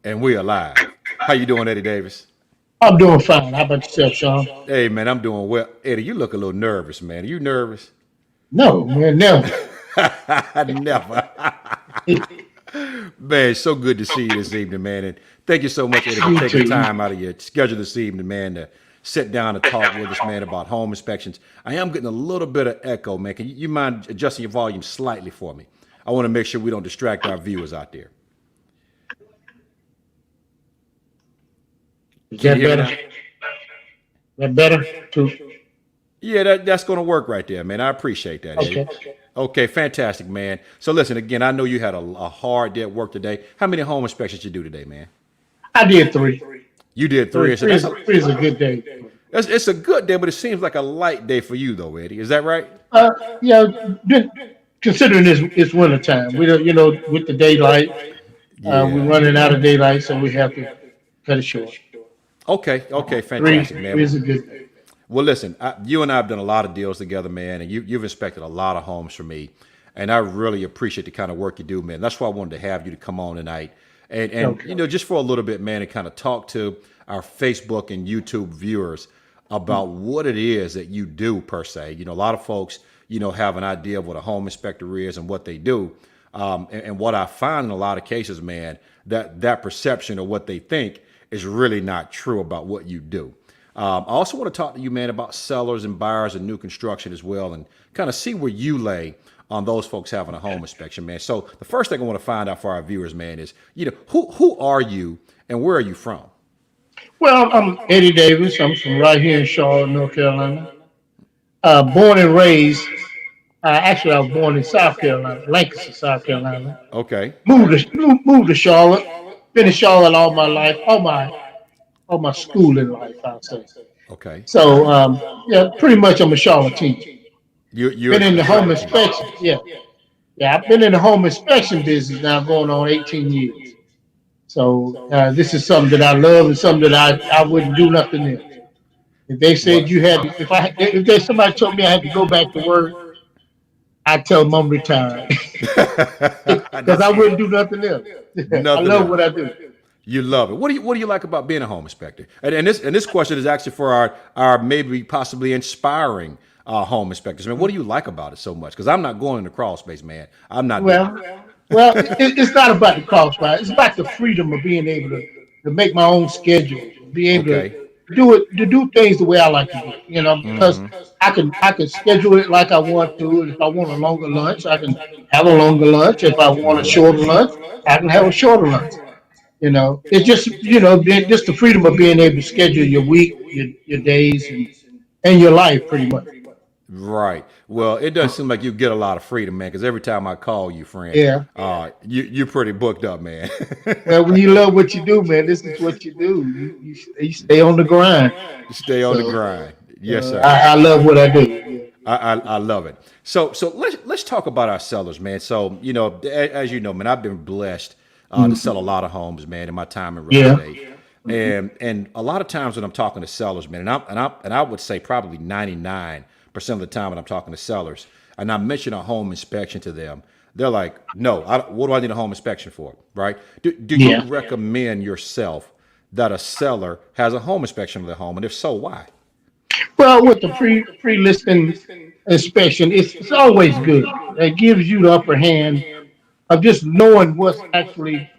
And we are live. How you doing, Eddie Davis? I'm doing fine. How about yourself, Sean? Hey man, I'm doing well. Eddie, you look a little nervous, man. Are you nervous? No, man, never. Never. Man, it's so good to see you this evening, man. And thank you so much, Eddie, for You taking too. time out of your schedule this evening, man, to sit down and talk with us, man, about home inspections. I am getting a little bit of echo, man. Can you mind adjusting your volume slightly for me? I want to make sure we don't distract our viewers out there. Is Can you that hear me better? now? That better? Too. Yeah, that's going to work right there, man. I appreciate that, Eddie. Okay. Okay, fantastic, man. So listen, again, I know you had a hard day at work today. How many home inspections you do today, man? I did three. You did Three, three. So three, is, three is a good day. it's a good day, but it seems like a light day for you, though, Eddie. Is that right? Uh, yeah, been- considering it's winter time, we don't, with the daylight, we're Yeah. running out of daylight, so we have to cut it short. Okay. Okay. Three, Fantastic, three man. is a good day. Well, listen, you and I have done a lot of deals together, man, and you've inspected a lot of homes for me, and I really appreciate the kind of work you do, man. That's why I wanted to have you to come on tonight, and Okay. just for a little bit, man, and kind of talk to our Facebook and YouTube viewers about what it is that you do per se. A lot of folks, have an idea of what a home inspector is and what they do, and what I find in a lot of cases, man, that perception of what they think is really not true about what you do. I also want to talk to you, man, about sellers and buyers and new construction as well, and kind of see where you lay on those folks having a home inspection, man. So the first thing I want to find out for our viewers, man, is who are you and where are you from? Well, I'm Eddie Davis. I'm from right here in Charlotte, North Carolina. Born and raised. Actually, I was born in South Carolina, Lancaster, South Carolina. Okay, Moved to Charlotte. Been in Charlotte all my life, all my schooling life, I'll say. okay. So yeah, pretty much I'm a Charlatan. You're Been in a the home Charlatan. inspection. Yeah, yeah. I've been in the home inspection business now going on 18 years. So this is something that I love and something that I wouldn't do nothing else. If they What? said you had, if they somebody told me I had to go back to work, I'd tell them I'm retired because I That's wouldn't do nothing else. I nothing love what else. I do. You love it. What do you like about being a home inspector? And this question is actually for our maybe possibly inspiring home inspectors. Man, what do you like about it so much? Because I'm not going in the crawl space, man. I'm not doing it. Well, well, it's not about the cost, right? It's about the freedom of being able to make my own schedule, be able Okay. to do things the way I like to do it. Because I can schedule it like I want to. If I want a longer lunch, I can have a longer lunch. If I want a shorter lunch, I can have a shorter lunch. It's just just the freedom of being able to schedule your week, your days, and your life pretty much. Right. Well, it does seem like you get a lot of freedom, man. Because every time I call you, friend, Yeah. you're pretty booked up, man. Well, when you love what you do, man, this is what you do. You stay on the grind. Stay on the So grind. Yes, sir. I love what I do. I love it. So let's talk about our sellers, man. So as you know, man, I've been blessed to Mm. sell a lot of homes, man, in my time in real Yeah. estate. And a lot of times when I'm talking to sellers, man, and I would say probably 99% of the time when I'm talking to sellers, and I mention a home inspection to them, they're like, "No, what do I need a home inspection for?" Right? Do you Yeah. recommend yourself that a seller has a home inspection of their home, and if so, why? Well, with the pre-listing inspection, it's always good. It gives you the upper hand of just knowing what's actually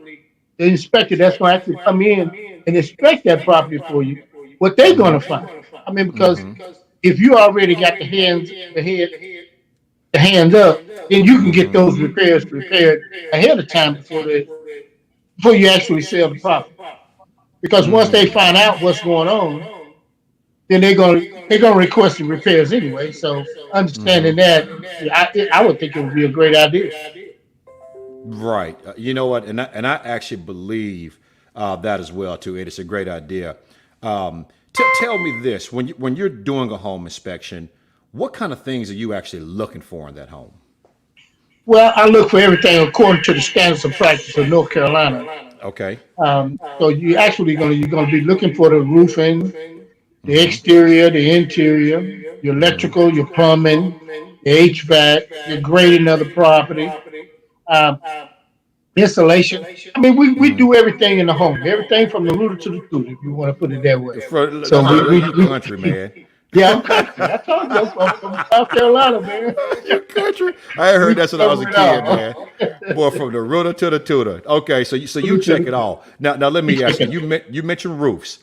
the inspector that's going to actually come in and inspect that property for you, what they're going to find. I mean, because if you already got the hands up, then you can get those repairs prepared ahead of time before you actually sell the property. Because once they find out what's going on, then they're gonna request the repairs anyway. So understanding that, yeah, I would think it would be a great idea. Right. You know what? And I actually believe that as well too. It's a great idea. Tell me this: when you're doing a home inspection, what kind of things are you actually looking for in that home? Well, I look for everything according to the standards of practice of North Carolina. Okay. So you're gonna be looking for the roofing, the exterior, the interior, your electrical, your plumbing, the HVAC, your grading of the property. Um, Insulation. I mean, we do everything in the home, everything from the rooter to the tutor, if you want to put it that way. So You country, man. yeah, I'm country. I told you I'm from South Carolina, man. You country. I heard We that's when I was cover a it kid, all. man. Boy, from the rooter to the tutor. Okay, so you Rooter to check the it tutor. all. Now let We me ask you. checking. You mentioned roofs.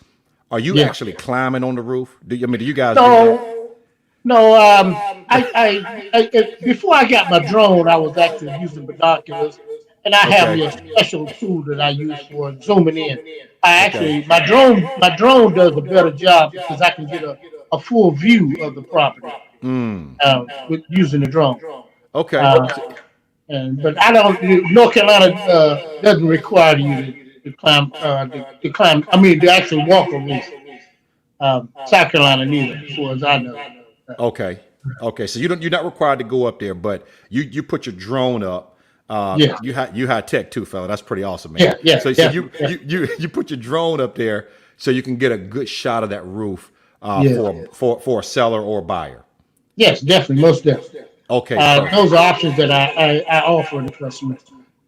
Are you Yeah. actually climbing on the roof? Do you guys do that? No, no. Before I got my drone, I was actually using binoculars, and I have Okay. me a special tool that I use for zooming in. I Okay. actually my drone does a better job because I can get a full view of the property with using the drone. Okay. Uh, and but I don't. North Carolina doesn't require you to climb to climb. I mean, to actually walk a roof. South Carolina neither, as far as I know. Okay. Okay. So you're not required to go up there, but you put your drone up. Yeah, You high tech too, fella. That's pretty awesome, man. yeah, yeah, So yeah, you yeah, you put your drone up there so you can get a good shot of that roof yeah. for a seller or a buyer. Yes, definitely, most definitely. Okay, perfect. Those are options that I offer the customer.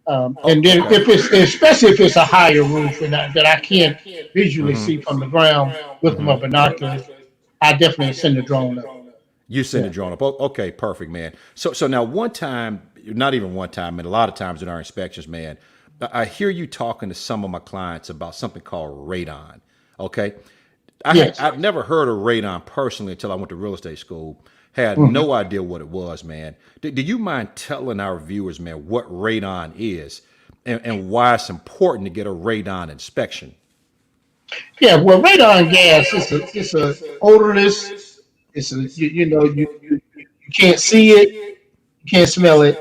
Oh, And then okay. if it's especially if it's a higher roof and that I can't visually see from the ground with my binoculars, I definitely send the drone up. You send Yeah, a drone up. Okay, perfect, man. So now one time, not even one time, and a lot of times in our inspections, man, I hear you talking to some of my clients about something called radon. Okay, yes. I'd never heard of radon personally until I went to real estate school. Had Mhm. no idea what it was, man. Do you mind telling our viewers, man, what radon is and why it's important to get a radon inspection? Yeah, well, radon gas it's a odorless. It's a you can't see it, you can't smell it.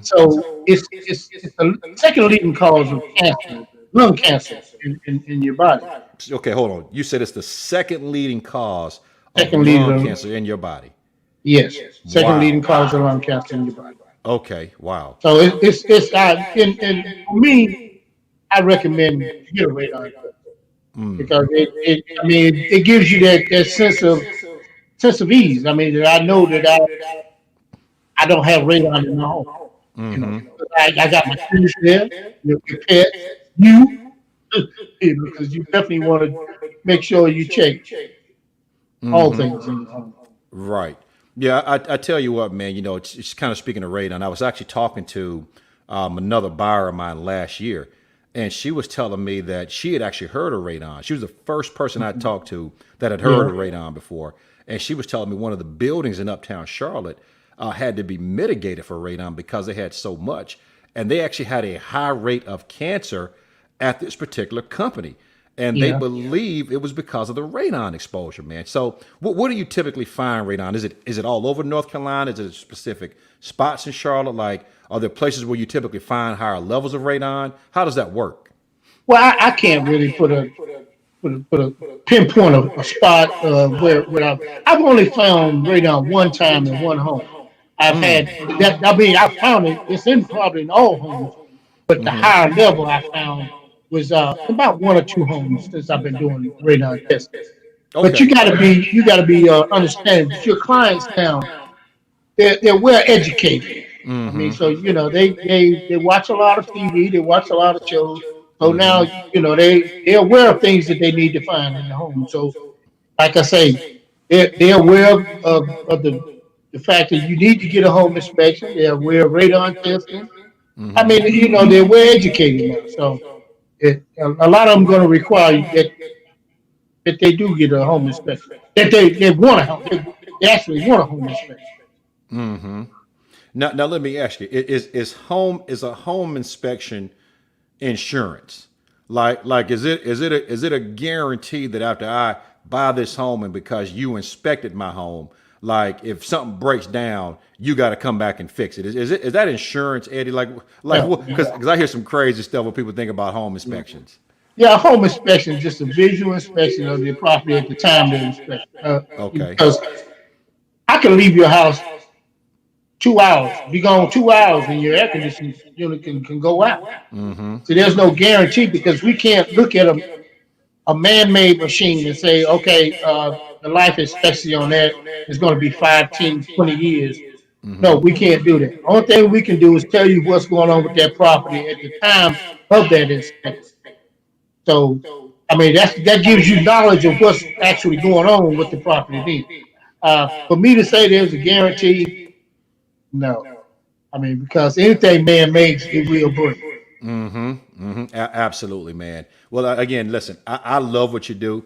So it's the second leading cause of cancer, lung cancer in your body. Okay, hold on. You said it's the second leading cause of Second lung leading, cancer in your body. yes, second leading Wow. cause of lung cancer in your body. Okay. Wow. So it's and for me, I recommend you get a radon test because I mean it gives you that sense of ease. I mean that I know that I don't have radon in my home. You know, I got my kids there, your pets, you, because you definitely want to make sure you check all things in your home. Right. Yeah, I tell you what, man, it's kind of speaking of radon. I was actually talking to another buyer of mine last year, and she was telling me that she had actually heard of radon. She was the first person I talked to that had heard Yeah, of radon before. And she was telling me one of the buildings in uptown Charlotte had to be mitigated for radon because they had so much. And they actually had a high rate of cancer at this particular company. And they yeah. believe it was because of the radon exposure, man. So, what do you typically find radon? Is it all over North Carolina? Is it specific spots in Charlotte? Like, are there places where you typically find higher levels of radon? How does that work? Well, I can't really put a pinpoint a spot where I've only found radon one time in one home. I've had that. I mean, I found it. It's in probably in all homes, but the higher level I found was about one or two homes since I've been doing radon testing. But Okay. you got to be understanding that your clients now they're well educated. I mean, so they watch a lot of TV, they watch a lot of shows. So now they're aware of things that they need to find in the home. So like I say, they're aware of the fact that you need to get a home inspection. They're aware of radon testing. I mean, they're well educated now. So a lot of them going to require that they do get a home inspection. That they want a home. They actually want a home inspection. Now let me ask you: is a home inspection insurance? Like is it a guarantee that after I buy this home and because you inspected my home, like if something breaks down, you got to come back and fix it? Is that insurance, Eddie? Yeah, Because I hear some crazy stuff when people think about home inspections. yeah. A home inspection is just a visual inspection of the property at the time they inspect. Okay. Because I can leave your house 2 hours, be gone 2 hours, and your air conditioning unit can go out. So there's no guarantee because we can't look at a man-made machine and say, okay, the life expectancy on that is going to be 5, 10, 20 years. No, we can't do that. Only thing we can do is tell you what's going on with that property at the time of that inspection. So, I mean, that gives you knowledge of what's actually going on with the property then. For me to say there's a guarantee, no. I mean, because anything man makes, it will break. Absolutely, man. Well, again, listen, I love what you do.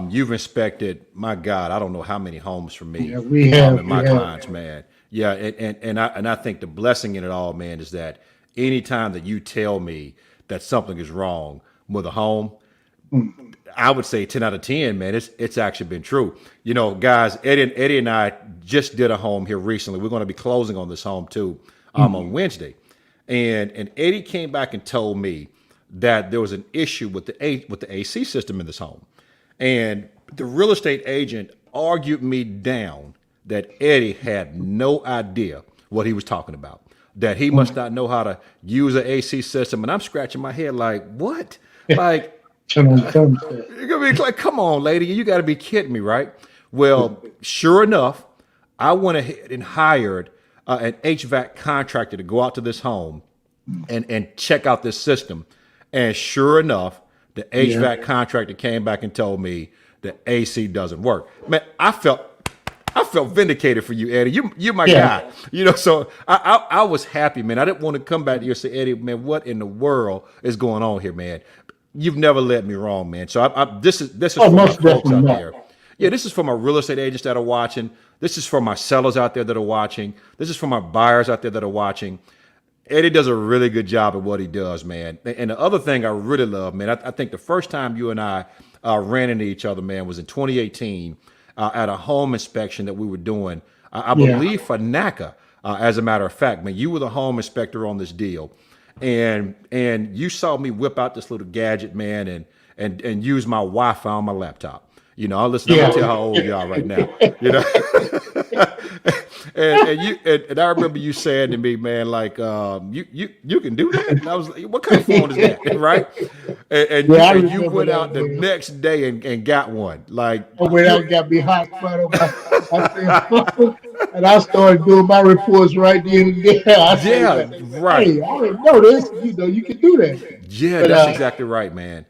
You've inspected, my God, I don't know how many homes for me Yeah, we have, and we my have. clients, man. Yeah, and I think the blessing in it all, man, is that anytime that you tell me that something is wrong with a home, I would say 10 out of 10, man. It's actually been true. You know, guys, Eddie and I just did a home here recently. We're going to be closing on this home too on Wednesday. And Eddie came back and told me that there was an issue with the AC system in this home. And the real estate agent argued me down that Eddie had no idea what he was talking about. That he must not know how to use an AC system. And I'm scratching my head like, what? Like, Turn on the thermostat. you're gonna be like, come on, lady, you got to be kidding me, right? Well, sure enough, I went ahead and hired an HVAC contractor to go out to this home and check out this system. And sure enough, the HVAC contractor came back and told me the AC doesn't work. Man, I felt vindicated for you, Eddie. You're my guy. You know, so I was happy, man. I didn't want to come back to you and say, Eddie, man, what in the world is going on here, man? You've never led me wrong, man. So this is for my Most folks definitely out not. there. Yeah, this is for my real estate agents that are watching. This is for my sellers out there that are watching. This is for my buyers out there that are watching. Eddie does a really good job at what he does, man. And the other thing I really love, man, I think the first time you and I ran into each other, man, was in 2018 at a home inspection that we were doing. I believe for NACA, as a matter of fact, man, you were the home inspector on this deal. And you saw me whip out this little gadget, man, and use my Wi-Fi on my laptop. You know, listen, I'm gonna tell you how old you are right now. You know, and I remember you saying to me, man, like, you can do that. And I was like, what kind of phone is that, right? I And you remember went that, out the man. next day and got one. Like, I went out and got me hotspot on my phone, and I started doing my reports right then and there. I said, yeah, right. "Hey, I didn't know this. You know, you can do that." Yeah, But that's exactly right, man.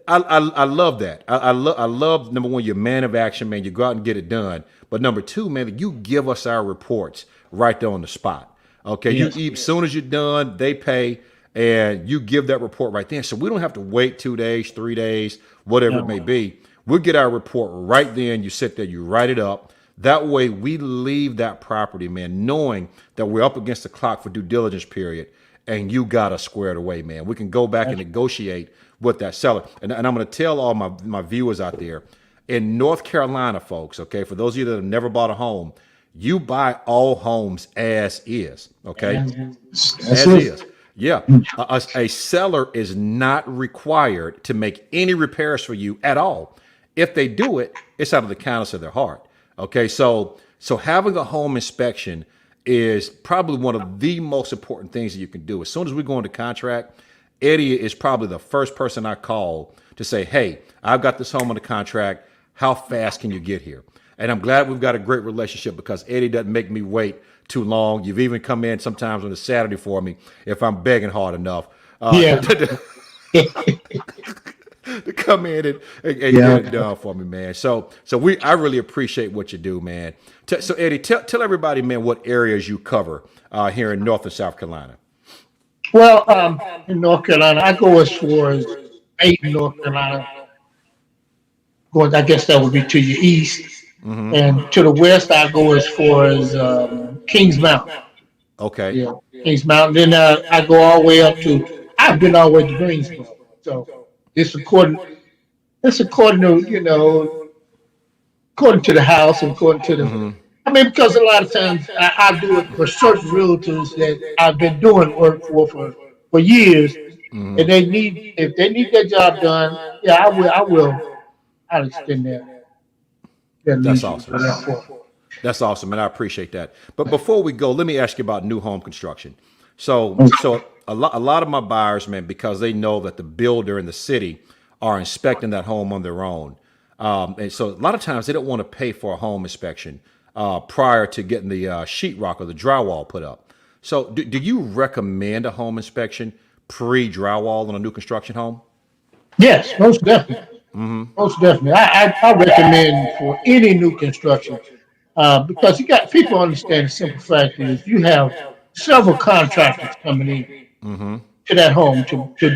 I love that. I love number one, you're a man of action, man. You go out and get it done. But number two, man, you give us our reports right there on the spot. Okay, Yes. as soon as you're done, they pay, and you give that report right there. So we don't have to wait 2 days, 3 days, whatever it may be. We'll get our report right then. You sit there, you write it up. That way, we leave that property, man, knowing that we're up against the clock for due diligence period, and you got us squared away, man. We can go back and negotiate with that seller. And I'm going to tell all my viewers out there, in North Carolina, folks, okay, for those of you that have never bought a home, you buy all homes as is, okay? That's As it. is. Yeah. A seller is not required to make any repairs for you at all. If they do it, it's out of the kindness of their heart. Okay. So having a home inspection is probably one of the most important things that you can do. As soon as we go into contract, Eddie is probably the first person I call to say, hey, I've got this home under contract. How fast can you get here? And I'm glad we've got a great relationship because Eddie doesn't make me wait too long. You've even come in sometimes on a Saturday for me if I'm begging hard enough. Yeah. To come in and get it done for me, man. So I really appreciate what you do, man. So Eddie, tell everybody, man, what areas you cover here in North and South Carolina. Well, in North Carolina, I go as far as Dayton, North Carolina. Going, I guess that would be to your east, and to the west, I go as far as Kings Mountain. Okay. Yeah, Kings Mountain. Then I go all the way up to. I've been all the way to Greensboro. So it's according. It's according to according to the house and according to the. I mean, because a lot of times I do it for certain realtors that I've been doing work for years, and they need if they need their job done. Yeah, I will. I'll extend that That's lease awesome. for that for. That's awesome, and I appreciate that. But before we go, let me ask you about new home construction. So a lot of my buyers, man, because they know that the builder and the city are inspecting that home on their own, and so a lot of times they don't want to pay for a home inspection prior to getting the sheetrock or the drywall put up. So, do you recommend a home inspection pre-drywall on a new construction home? Yes, most definitely. Most definitely. I recommend for any new construction because you got people understand the simple fact is you have several contractors coming in to that home to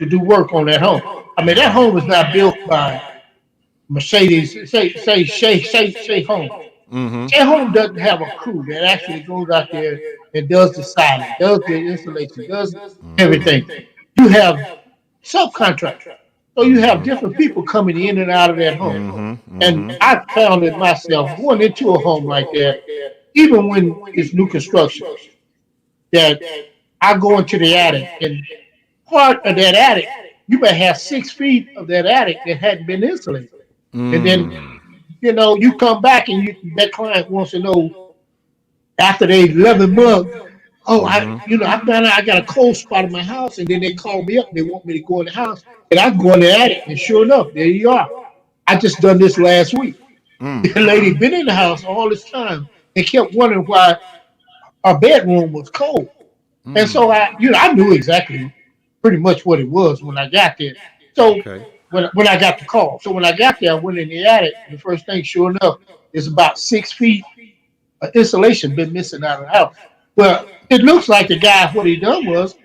do work on that home. I mean, that home is not built by Mercedes. Say home. Say home doesn't have a crew that actually goes out there and does the siding, does the installation, does everything. You have subcontractors. So you have different people coming in and out of that home. And I found it myself going into a home like that, even when it's new construction, that I go into the attic and part of that attic, you may have 6 feet of that attic that hadn't been insulated. And then, you come back and that client wants to know after the 11 months, oh, I found out I got a cold spot in my house, and then they call me up and they want me to go in the house, and I go in the attic, and sure enough, there you are. I just done this last week. The lady been in the house all this time and kept wondering why our bedroom was cold, and so I knew exactly pretty much what it was when I got there. So Okay. when I got the call, so when I got there, I went in the attic. The first thing, sure enough, is about 6 feet insulation been missing out of the house. Well, it looks like the guy, what he done was,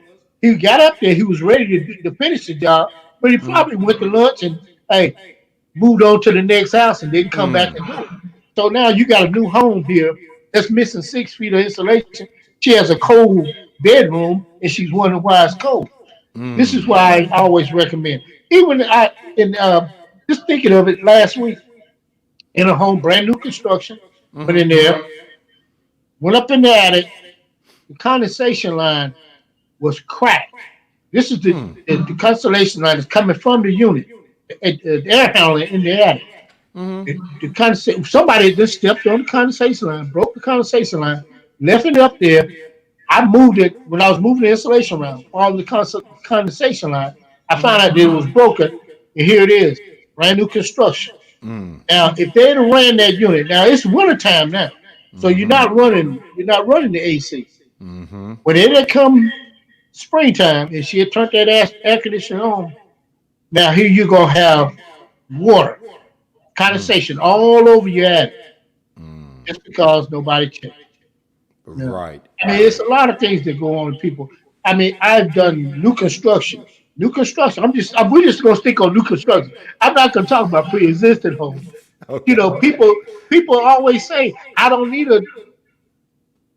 he got up there, he was ready to finish the job, but he probably went to lunch and, hey, moved on to the next house and didn't come back and do it. So now you got a new home here that's missing 6 feet of insulation. She has a cold bedroom and she's wondering why it's cold. This is why I always recommend. Even just thinking of it last week in a home, brand new construction, went in there, went up in the attic, the condensation line was cracked. This is the condensation line is coming from the unit, the air handler in the attic. Somebody just stepped on the condensation line, broke the condensation line, left it up there. I moved it when I was moving the insulation around, all the condensation line. I found out that it was broken, and here it is, brand new construction. Now, if they had ran that unit, now it's wintertime now, so you're not running the AC. When it come springtime, and she had turned that air conditioner on, now here you're gonna have water, condensation all over your attic, just because nobody checked. Yeah. Right. I mean, it's a lot of things that go on with people. I mean, I've done new construction. New construction. We're just gonna stick on new construction. I'm not gonna talk about pre-existing homes. Okay. People always say I don't need an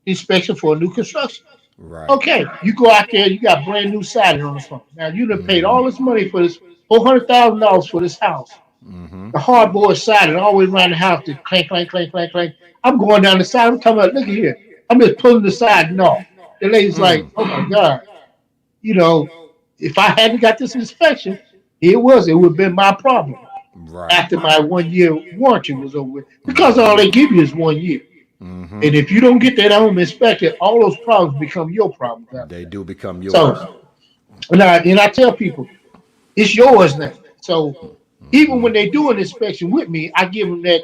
inspection for a new construction. Right. Okay, you go out there, you got brand new siding on the front. Now you done paid all this money for this $400,000 for this house. The hardboard siding all the way around the house, just clank, clank, clank, clank, clank. I'm going down the side. I'm talking about, look at here. I'm just pulling the siding off. The lady's like, oh my God, you know, if I hadn't got this inspection, it would have been my problem Right. after my 1 year warranty was over with. Because all they give you is 1 year. And if you don't get that home inspected, all those problems become your problems after They that. do become yours. So, and I tell people, it's yours now. So even when they do an inspection with me, I give them that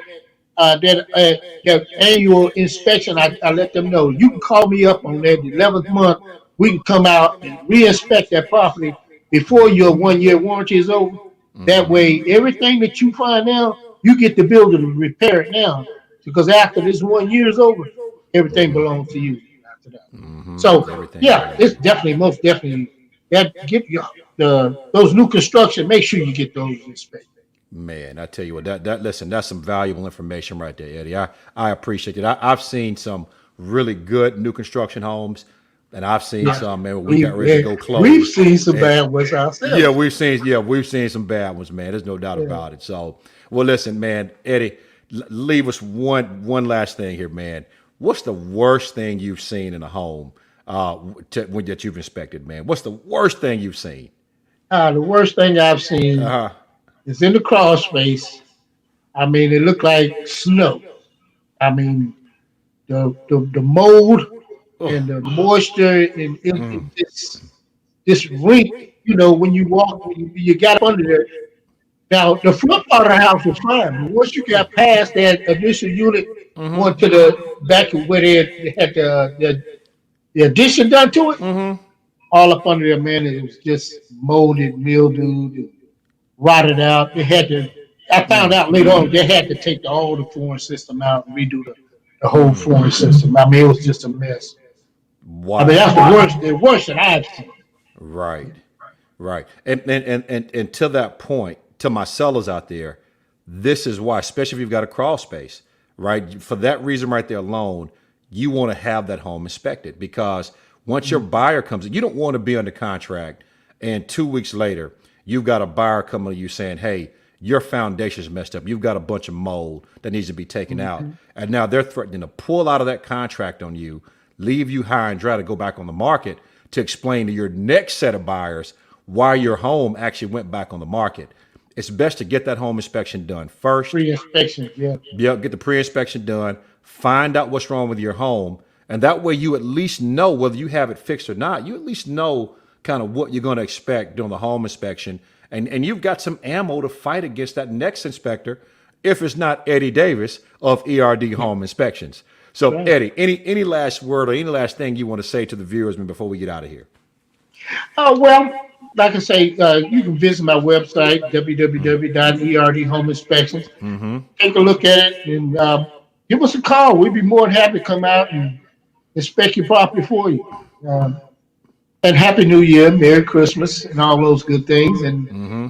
annual inspection. I let them know you can call me up on that the 11th month. We can come out and re-inspect that property before your 1 year warranty is over. That way, everything that you find now, you get the builder to repair it now. Because after this 1 year is over, everything belongs to you after that. So Everything yeah, belongs it's to you. definitely most definitely that give you those new construction. Make sure you get those inspected. Man, I tell you what, that listen, that's some valuable information right there, Eddie. I appreciate it. I've seen some really good new construction homes, and I've seen Yeah, some, man, when we got ready to we've go we've close. seen some And bad ones yeah, ourselves. we've seen some bad ones, man. There's no doubt Yeah. about it. So, well, listen, man, Eddie, leave us one last thing here, man. What's the worst thing you've seen in a home that you've inspected, man? What's the worst thing you've seen? The worst thing I've Uh seen huh. is in the crawl space. I mean, it looked like snow. I mean, the mold and Oh, the moisture and this rink. When you walk, when you got up under there, Now the front part of the house was fine, but once you got past that initial unit, Mm-hmm. going to the back of where they had the addition done to it, Mm-hmm. all up under there, man, it was just molded, mildewed, and rotted out. They had to. I found out later on they had to take all the flooring system out and redo the whole flooring system. I mean, it was just a mess. I mean, that's Wow. the worst that I've seen. Right. Right. And to that point, to my sellers out there, this is why, especially if you've got a crawl space, right? For that reason right there alone, you want to have that home inspected because once your buyer comes in, you don't want to be under contract and 2 weeks later, you've got a buyer coming to you saying, hey, your foundation's messed up. You've got a bunch of mold that needs to be taken out. And now they're threatening to pull out of that contract on you, leave you high and dry to go back on the market to explain to your next set of buyers why your home actually went back on the market. It's best to get that home inspection done first. Pre-inspection, yeah. Yeah, get the pre-inspection done, find out what's wrong with your home, and that way you at least know whether you have it fixed or not. You at least know kind of what you're going to expect during the home inspection, and you've got some ammo to fight against that next inspector if it's not Eddie Davis of ERD Home Inspections. So, Right. Eddie, any last word or any last thing you want to say to the viewers before we get out of here? Oh well, like I say, you can visit my website www.erdhomeinspections. Mm-hmm. Take a look at it and give us a call. We'd be more than happy to come out and inspect your property for you. And Happy New Year, Merry Christmas, and all those good things. And Mm-hmm.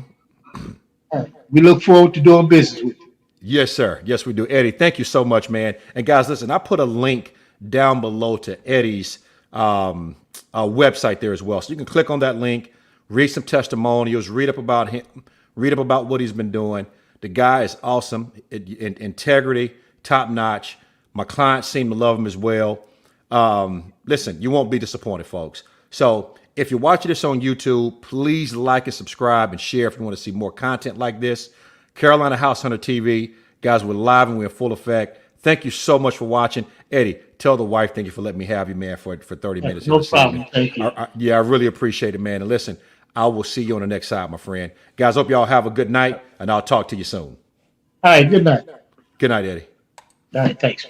we look forward to doing business with you. Yes, sir. Yes, we do. Eddie, thank you so much, man. And guys, listen, I put a link down below to Eddie's website there as well. So you can click on that link, read some testimonials, read up about him, read up about what he's been doing. The guy is awesome. Integrity, top notch. My clients seem to love him as well. Listen, you won't be disappointed, folks. So if you're watching this on YouTube, please like and subscribe and share if you want to see more content like this. Carolina House Hunter TV. Guys, we're live and we're in full effect. Thank you so much for watching. Eddie, tell the wife thank you for letting me have you, man, for 30 minutes. No problem. Thank you. Yeah, I really appreciate it, man. And listen, I will see you on the next side, my friend. Guys, hope y'all have a good night, and I'll talk to you soon. All right. Good night. Good night, Eddie. All right. Thanks.